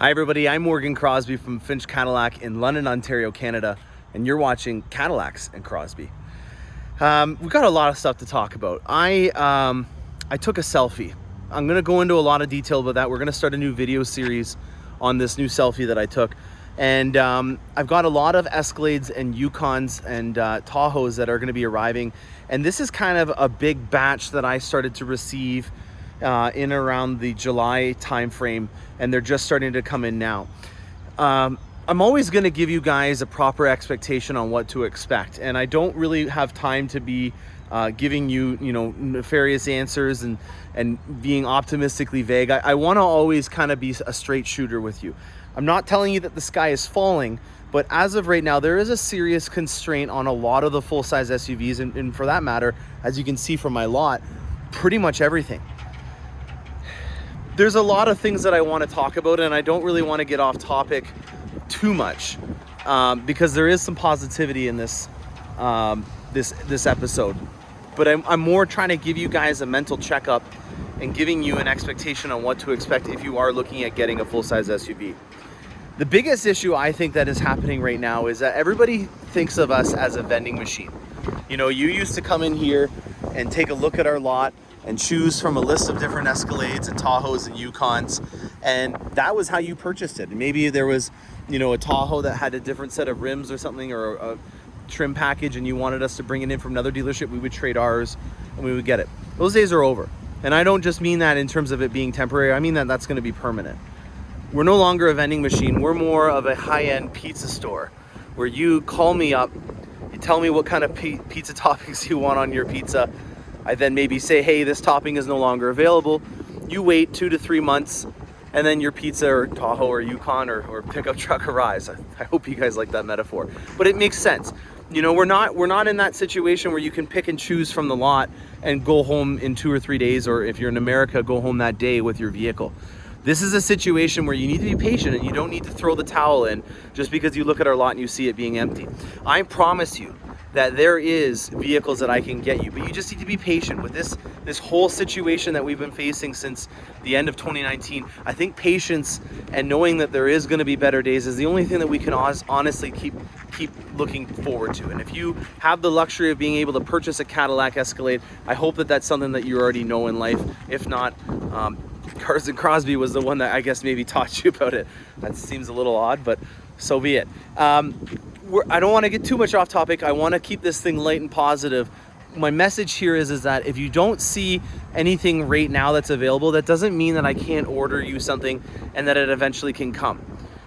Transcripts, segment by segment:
Hi everybody, I'm Crosbie from Finch Cadillac in London, Ontario, Canada, and you're watching Cadillacs and Crosbie. We've got a lot of stuff to talk about. I took a selfie. I'm gonna go into a lot of detail about that. We're gonna start a new video series on this new selfie that I took. And I've got a lot of Escalades and Yukons and Tahoes that are gonna be arriving. And this is kind of a big batch that I started to receive in around the July timeframe, and they're just starting to come in now. I'm always going to give you guys a proper expectation on what to expect, and I don't really have time to be giving you, nefarious answers and being optimistically vague. I want to always kind of be a straight shooter with you. I'm not telling you that the sky is falling, but as of right now, there is a serious constraint on a lot of the full-size SUVs, and for that matter, as you can see from my lot, pretty much everything. There's a lot of things that I want to talk about, and I don't really want to get off topic too much because there is some positivity in this this episode. But I'm more trying to give you guys a mental checkup and giving you an expectation on what to expect if you are looking at getting a full-size SUV. The biggest issue I think that is happening right now is that everybody thinks of us as a vending machine. You used to come in here and take a look at our lot and choose from a list of different Escalades and Tahoes and Yukons, and that was how you purchased it. And maybe there was, a Tahoe that had a different set of rims or something, or a trim package, and you wanted us to bring it in from another dealership. We would trade ours and we would get it. Those days are over. And I don't just mean that in terms of it being temporary. I mean that that's going to be permanent. We're no longer a vending machine. We're more of a high-end pizza store where you call me up, you tell me what kind of pizza toppings you want on your pizza. I then maybe say, hey, this topping is no longer available. You wait 2 to 3 months, and then your pizza or Tahoe or Yukon or pickup truck arrives. I hope you guys like that metaphor, but it makes sense. We're not in that situation where you can pick and choose from the lot and go home in 2 or 3 days, or if you're in America, go home that day with your vehicle. This is a situation where you need to be patient, and you don't need to throw the towel in just because you look at our lot and you see it being empty. I promise you that there is vehicles that I can get you, but you just need to be patient with this whole situation that we've been facing since the end of 2019. I think patience and knowing that there is going to be better days is the only thing that we can honestly keep looking forward to. And if you have the luxury of being able to purchase a Cadillac Escalade, I hope that that's something that you already know in life. If not, Cars and Crosbie was the one that I guess maybe taught you about it. That seems a little odd, but so be it. I don't want to get too much off topic. I want to keep this thing light and positive. My message here is that if you don't see anything right now that's available, that doesn't mean that I can't order you something and that it eventually can come.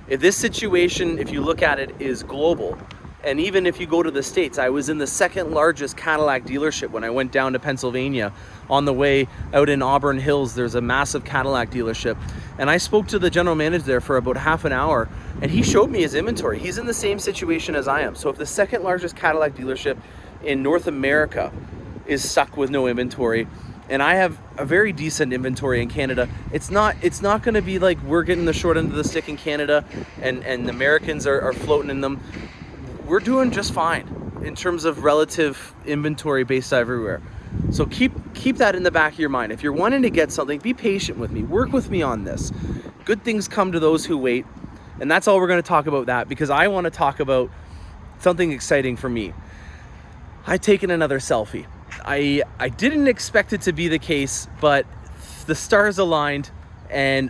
If this situation, if you look at it, is global, and even if you go to the States, I was in the second largest Cadillac dealership when I went down to Pennsylvania. On the way out in Auburn Hills, there's a massive Cadillac dealership. And I spoke to the general manager there for about half an hour, and he showed me his inventory. He's in the same situation as I am. So if the second largest Cadillac dealership in North America is stuck with no inventory, and I have a very decent inventory in Canada, it's not going to be like we're getting the short end of the stick in Canada and the Americans are floating in them. We're doing just fine in terms of relative inventory based everywhere. So keep that in the back of your mind. If you're wanting to get something, be patient with me. Work with me on this. Good things come to those who wait. And that's all we're going to talk about that, because I want to talk about something exciting for me. I've taken another selfie. I didn't expect it to be the case, but the stars aligned, and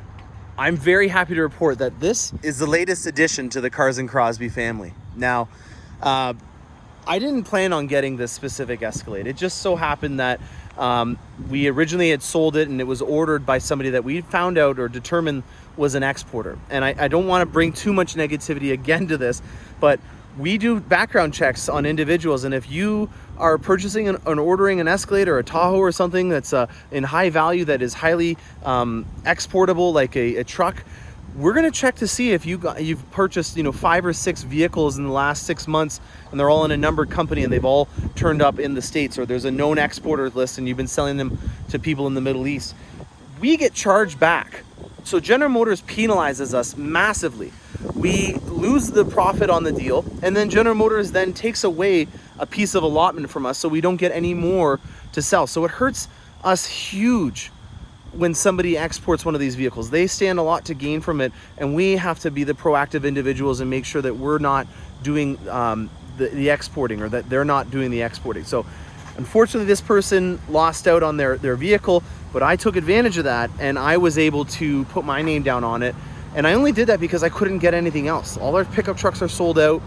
I'm very happy to report that this is the latest addition to the Cars and Crosbie family. Now, I didn't plan on getting this specific Escalade. It just so happened that we originally had sold it, and it was ordered by somebody that we found out or determined was an exporter. And I don't want to bring too much negativity again to this, but we do background checks on individuals, and if you are purchasing and ordering an Escalade or a Tahoe or something that's in high value, that is highly exportable, like a truck, we're going to check to see if you've purchased 5 or 6 vehicles in the last 6 months, and they're all in a numbered company, and they've all turned up in the States, or there's a known exporter list and you've been selling them to people in the Middle East. We get charged back. So General Motors penalizes us massively. We lose the profit on the deal, and then General Motors then takes away a piece of allotment from us, so we don't get any more to sell. So it hurts us huge when somebody exports one of these vehicles. They stand a lot to gain from it, and we have to be the proactive individuals and make sure that we're not doing the exporting, or that they're not doing the exporting. So unfortunately, this person lost out on their vehicle, but I took advantage of that, and I was able to put my name down on it. And I only did that because I couldn't get anything else. All our pickup trucks are sold out.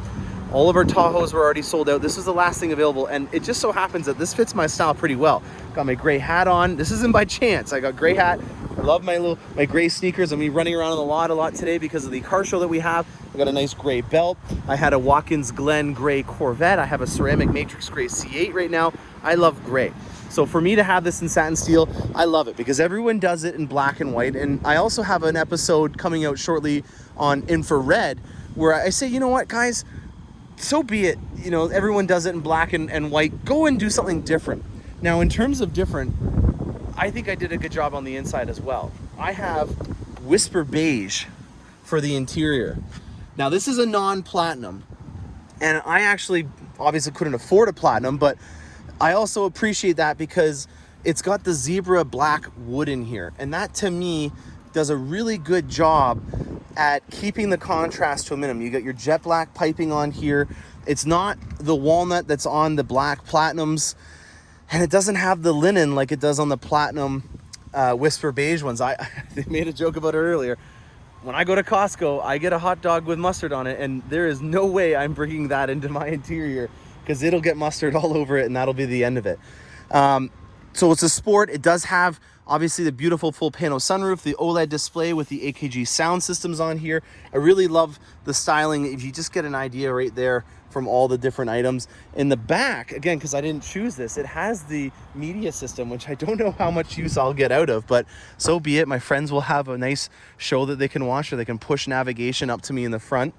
All of our Tahoes were already sold out. This was the last thing available, and it just so happens that this fits my style pretty well. Got my gray hat on. This isn't by chance. I got gray hat. I love my gray sneakers. I'm gonna be running around on the lot a lot today because of the car show that we have. I got a nice gray belt. I had a Watkins Glen gray Corvette. I have a ceramic matrix gray C8 right now. I love gray. So for me to have this in satin steel, I love it because everyone does it in black and white. And I also have an episode coming out shortly on infrared where I say, you know what, guys, so be it. You know, everyone does it in black and white. Go and do something different. Now, in terms of different, I think I did a good job on the inside as well. I have Whisper Beige for the interior. Now, this is a non-platinum, and I actually obviously couldn't afford a platinum, but I also appreciate that because it's got the zebra black wood in here, and that to me does a really good job at keeping the contrast to a minimum. You got your jet black piping on here. It's not the walnut that's on the black platinums, and it doesn't have the linen like it does on the platinum Whisper Beige ones. They made a joke about it earlier. When I go to Costco, I get a hot dog with mustard on it, and there is no way I'm bringing that into my interior because it'll get mustard all over it, and that'll be the end of it. So it's a sport. It does have obviously the beautiful full panel sunroof, the OLED display with the AKG sound systems on here. I really love the styling. If you just get an idea right there from all the different items. In the back, again, because I didn't choose this, it has the media system, which I don't know how much use I'll get out of, but so be it. My friends will have a nice show that they can watch, or they can push navigation up to me in the front.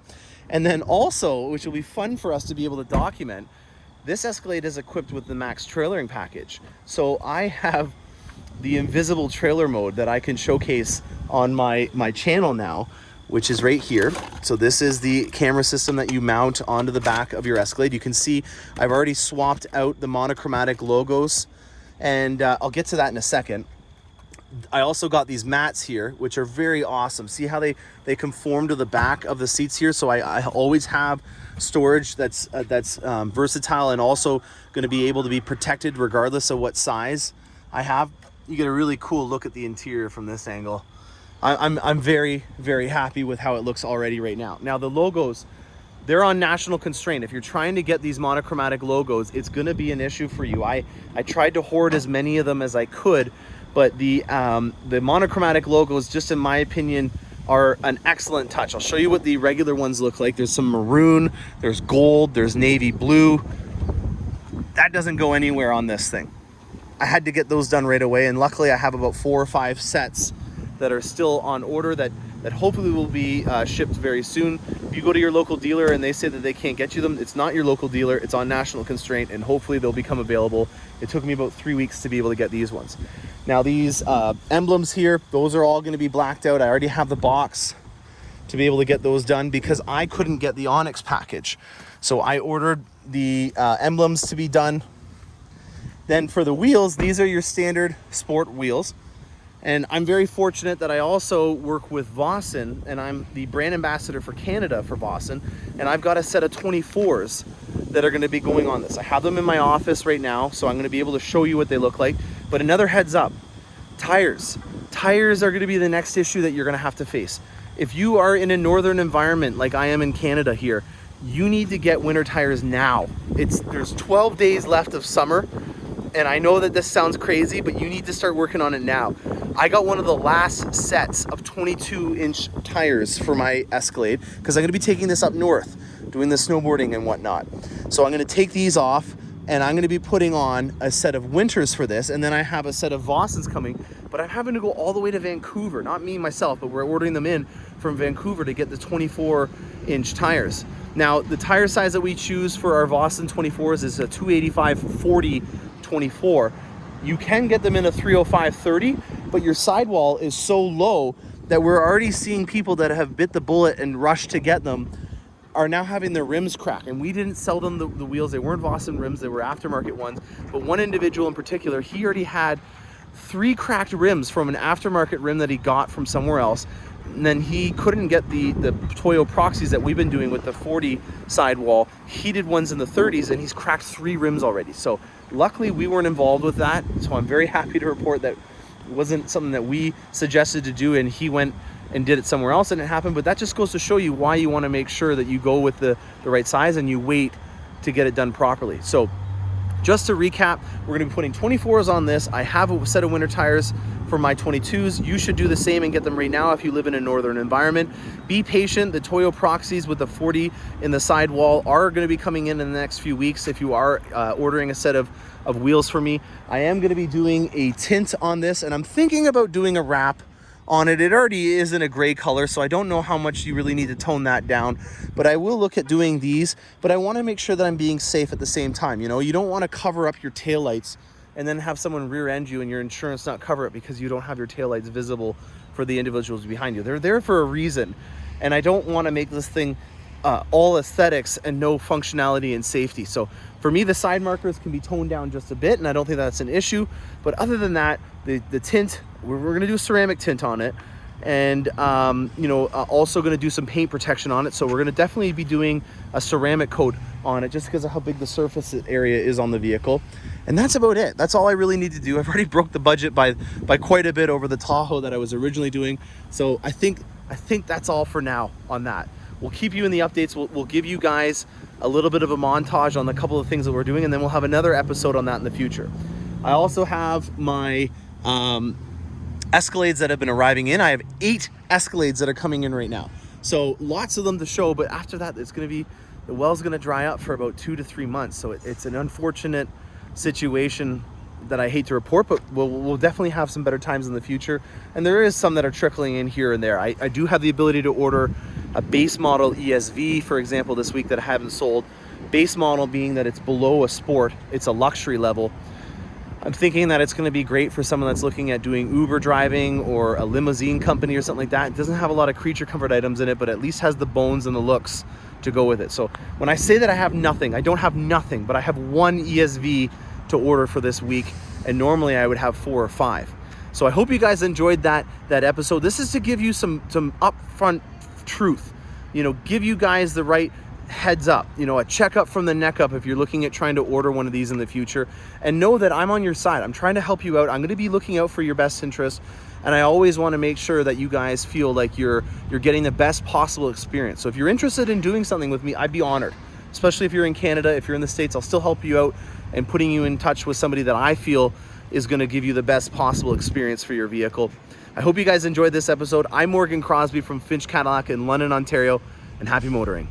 And then also, which will be fun for us to be able to document, this Escalade is equipped with the Max trailering package. So I have the invisible trailer mode that I can showcase on my channel now, which is right here. So this is the camera system that you mount onto the back of your Escalade. You can see I've already swapped out the monochromatic logos, and I'll get to that in a second. I also got these mats here, which are very awesome. See how they conform to the back of the seats here? So I always have storage that's versatile and also going to be able to be protected regardless of what size I have. You get a really cool look at the interior from this angle. I'm very, very happy with how it looks already right now. Now the logos, they're on national constraint. If you're trying to get these monochromatic logos, it's going to be an issue for you. I tried to hoard as many of them as I could, but the monochromatic logos, just in my opinion, are an excellent touch. I'll show you what the regular ones look like. There's some maroon, there's gold, there's navy blue. That doesn't go anywhere on this thing. I had to get those done right away, and luckily I have about 4 or 5 sets that are still on order that hopefully will be shipped very soon. If you go to your local dealer and they say that they can't get you them, it's not your local dealer, it's on national constraint, and hopefully they'll become available. It took me about 3 weeks to be able to get these ones. Now these emblems here, those are all going to be blacked out. I already have the box to be able to get those done because I couldn't get the Onyx package. So I ordered the emblems to be done. Then for the wheels, these are your standard sport wheels. And I'm very fortunate that I also work with Vossen, and I'm the brand ambassador for Canada for Vossen. And I've got a set of 24s that are going to be going on this. I have them in my office right now, so I'm going to be able to show you what they look like. But another heads up, tires. Tires are going to be the next issue that you're going to have to face. If you are in a northern environment like I am in Canada here, you need to get winter tires now. There's 12 days left of summer. And I know that this sounds crazy, but you need to start working on it now. I got one of the last sets of 22-inch tires for my Escalade because I'm going to be taking this up north, doing the snowboarding and whatnot. So I'm going to take these off, and I'm going to be putting on a set of winters for this, and then I have a set of Vossens coming, but I'm having to go all the way to Vancouver. Not me, myself, but we're ordering them in from Vancouver to get the 24-inch tires. Now, the tire size that we choose for our Vossen 24s is a 285/40 24. You can get them in a 305/30, but your sidewall is so low that we're already seeing people that have bit the bullet and rushed to get them are now having their rims crack. And we didn't sell them the wheels. They weren't Vossen rims, they were aftermarket ones. But one individual in particular, he already had 3 cracked rims from an aftermarket rim that he got from somewhere else. And then he couldn't get the Toyo proxies that we've been doing with the 40 sidewall. He did ones in the 30s, and he's cracked 3 rims already. So luckily we weren't involved with that. So I'm very happy to report that it wasn't something that we suggested to do, and he went and did it somewhere else and it happened. But that just goes to show you why you want to make sure that you go with the right size and you wait to get it done properly. So just to recap, we're going to be putting 24s on this. I have a set of winter tires for my 22s. You should do the same and get them right now if you live in a northern environment. Be patient. The Toyo proxies with the 40 in the sidewall are going to be coming in the next few weeks. If you are ordering a set of wheels for me, I am going to be doing a tint on this, and I'm thinking about doing a wrap on it. It already is in a gray color, so I don't know how much you really need to tone that down, but I will look at doing these. But I want to make sure that I'm being safe at the same time. You know, you don't want to cover up your taillights and then have someone rear end you and your insurance not cover it because you don't have your taillights visible for the individuals behind you. They're there for a reason, and I don't want to make this thing all aesthetics and no functionality and safety. So for me, the side markers can be toned down just a bit, and I don't think that's an issue. But other than that, the tint, we're going to do a ceramic tint on it, and also going to do some paint protection on it. So we're going to definitely be doing a ceramic coat on it just because of how big the surface area is on the vehicle. And that's about it. That's all I really need to do. I've already broke the budget by quite a bit over the Tahoe that I was originally doing. So I think that's all for now on that. We'll keep you in the updates. We'll give you guys a little bit of a montage on the couple of things that we're doing, and then we'll have another episode on that in the future. I also have my Escalades that have been arriving in. I have 8 Escalades that are coming in right now. So lots of them to show, but after that, the well's gonna dry up for about 2 to 3 months. So it's an unfortunate situation that I hate to report, but we'll definitely have some better times in the future. And there is some that are trickling in here and there. I do have the ability to order a base model ESV, for example, this week that I haven't sold. Base model being that it's below a sport, it's a luxury level. I'm thinking that it's going to be great for someone that's looking at doing Uber driving or a limousine company or something like that. It doesn't have a lot of creature comfort items in it, but at least has the bones and the looks to go with it. So when I say that I have nothing, I don't have nothing, but I have 1 ESV to order for this week, and normally I would have 4 or 5. So I hope you guys enjoyed that episode. This is to give you some upfront truth, give you guys the right heads up, a checkup from the neck up if you're looking at trying to order one of these in the future, and know that I'm on your side. I'm trying to help you out. I'm going to be looking out for your best interest, and I always want to make sure that you guys feel like you're getting the best possible experience. So if you're interested in doing something with me, I'd be honored, especially if you're in Canada. If you're in the States, I'll still help you out and putting you in touch with somebody that I feel is going to give you the best possible experience for your vehicle. I hope you guys enjoyed this episode. I'm Morgan Crosbie from Finch Cadillac in London, Ontario, and happy motoring.